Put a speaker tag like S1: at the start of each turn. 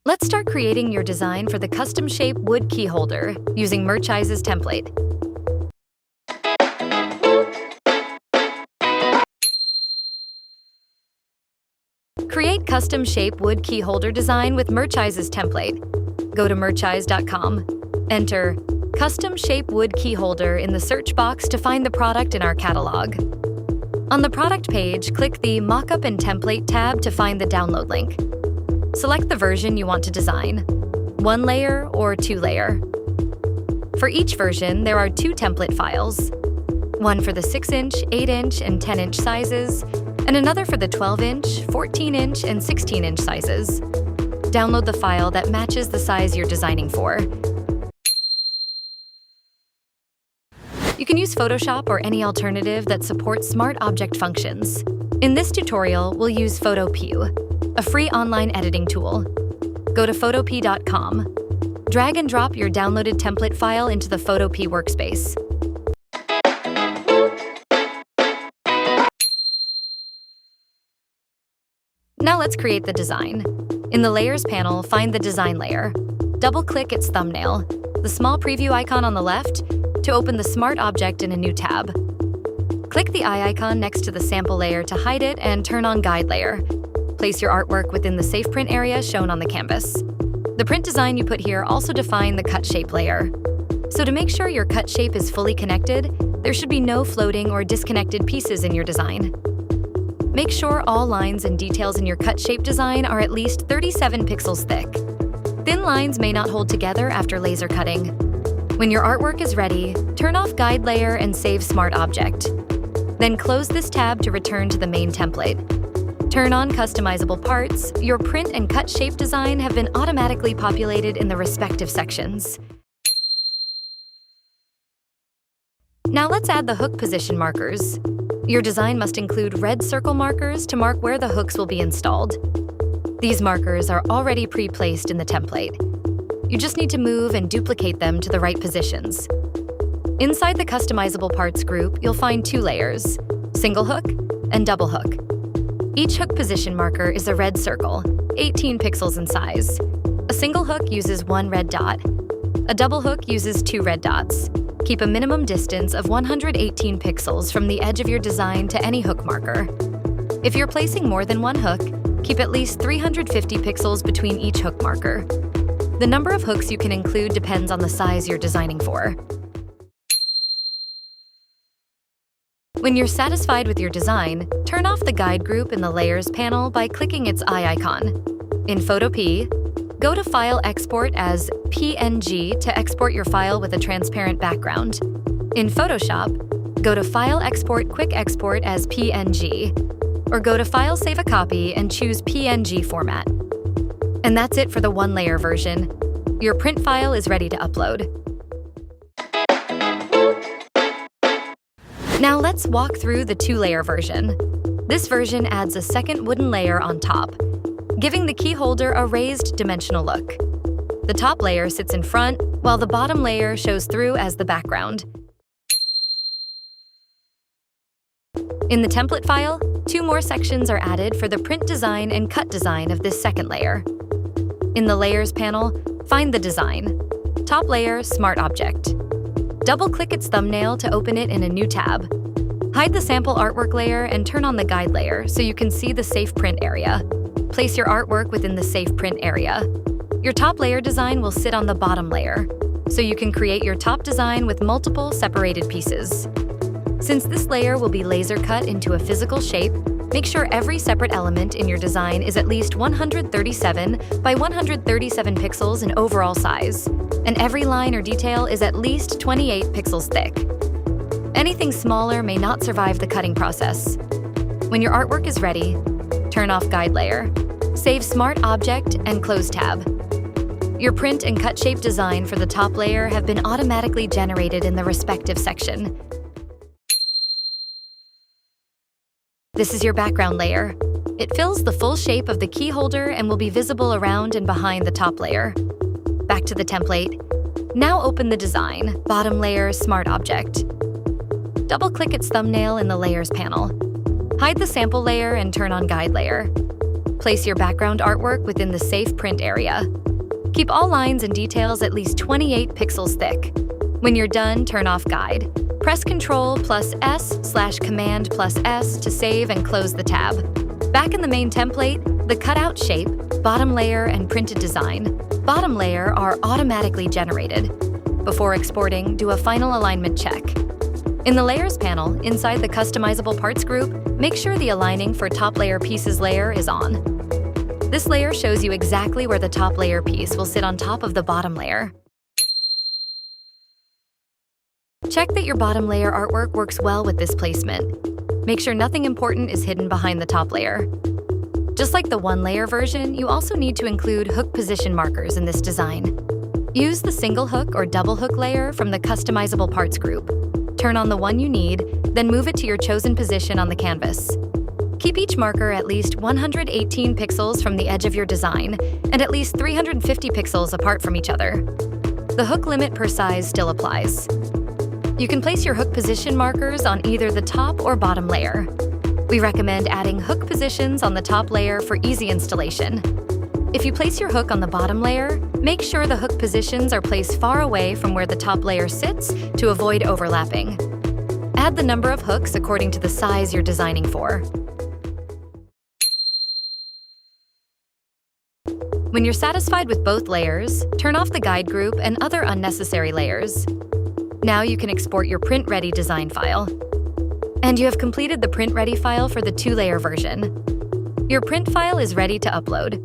S1: Let's start creating your design for the custom shape wood key holder using Merchise's template. Create custom shape wood key holder design with Merchise's template. Go to merchise.com. Enter custom shape wood key holder in the search box to find the product in our catalog. On the product page, click the Mockup and Template tab to find the download link. Select the version you want to design, 1 layer or 2 layer. For each version, there are 2 template files, one for the 6-inch, 8-inch, and 10-inch sizes, and another for the 12-inch, 14-inch, and 16-inch sizes. Download the file that matches the size you're designing for. You can use Photoshop or any alternative that supports smart object functions. In this tutorial, we'll use Photopea, a free online editing tool. Go to photopea.com. Drag and drop your downloaded template file into the Photopea workspace. Now let's create the design. In the Layers panel, find the Design layer. Double-click its thumbnail, the small preview icon on the left, to open the Smart Object in a new tab. Click the eye icon next to the sample layer to hide it and turn on Guide layer. Place your artwork within the safe print area shown on the canvas. The print design you put here also define the cut shape layer. So to make sure your cut shape is fully connected, there should be no floating or disconnected pieces in your design. Make sure all lines and details in your cut shape design are at least 37 pixels thick. Thin lines may not hold together after laser cutting. When your artwork is ready, turn off Guide layer and save Smart Object. Then close this tab to return to the main template. Turn on customizable parts. Your print and cut shape design have been automatically populated in the respective sections. Now let's add the hook position markers. Your design must include red circle markers to mark where the hooks will be installed. These markers are already pre-placed in the template. You just need to move and duplicate them to the right positions. Inside the customizable parts group, you'll find 2 layers, single hook and double hook. Each hook position marker is a red circle, 18 pixels in size. A single hook uses 1 red dot. A double hook uses 2 red dots. Keep a minimum distance of 118 pixels from the edge of your design to any hook marker. If you're placing more than 1 hook, keep at least 350 pixels between each hook marker. The number of hooks you can include depends on the size you're designing for. When you're satisfied with your design, turn off the Guide group in the Layers panel by clicking its eye icon. In Photopea, go to File Export as PNG to export your file with a transparent background. In Photoshop, go to File Export Quick Export as PNG, or go to File Save a Copy and choose PNG format. And that's it for the 1-layer version. Your print file is ready to upload. Now let's walk through the 2-layer version. This version adds a second wooden layer on top, giving the key holder a raised dimensional look. The top layer sits in front, while the bottom layer shows through as the background. In the template file, 2 more sections are added for the print design and cut design of this second layer. In the Layers panel, find the design. Top layer, Smart Object. Double-click its thumbnail to open it in a new tab. Hide the sample artwork layer and turn on the Guide layer so you can see the safe print area. Place your artwork within the safe print area. Your top layer design will sit on the bottom layer, so you can create your top design with multiple separated pieces. Since this layer will be laser cut into a physical shape, make sure every separate element in your design is at least 137 by 137 pixels in overall size, and every line or detail is at least 28 pixels thick. Anything smaller may not survive the cutting process. When your artwork is ready, turn off Guide layer, save Smart Object, and close tab. Your print and cut shape design for the top layer have been automatically generated in the respective section. This is your background layer. It fills the full shape of the key holder and will be visible around and behind the top layer. Back to the template. Now open the design, bottom layer, Smart Object. Double-click its thumbnail in the Layers panel. Hide the sample layer and turn on Guide layer. Place your background artwork within the safe print area. Keep all lines and details at least 28 pixels thick. When you're done, turn off Guide. Press Ctrl+S/Command+S to save and close the tab. Back in the main template, the cutout shape, bottom layer, and printed design, bottom layer are automatically generated. Before exporting, do a final alignment check. In the Layers panel, inside the Customizable Parts group, make sure the Aligning for Top Layer Pieces layer is on. This layer shows you exactly where the top layer piece will sit on top of the bottom layer. Check that your bottom layer artwork works well with this placement. Make sure nothing important is hidden behind the top layer. Just like the one-layer version, you also need to include hook position markers in this design. Use the single hook or double hook layer from the Customizable Parts group. Turn on the one you need, then move it to your chosen position on the canvas. Keep each marker at least 118 pixels from the edge of your design and at least 350 pixels apart from each other. The hook limit per size still applies. You can place your hook position markers on either the top or bottom layer. We recommend adding hook positions on the top layer for easy installation. If you place your hook on the bottom layer, make sure the hook positions are placed far away from where the top layer sits to avoid overlapping. Add the number of hooks according to the size you're designing for. When you're satisfied with both layers, turn off the guide group and other unnecessary layers. Now you can export your print-ready design file. And you have completed the print-ready file for the two-layer version. Your print file is ready to upload.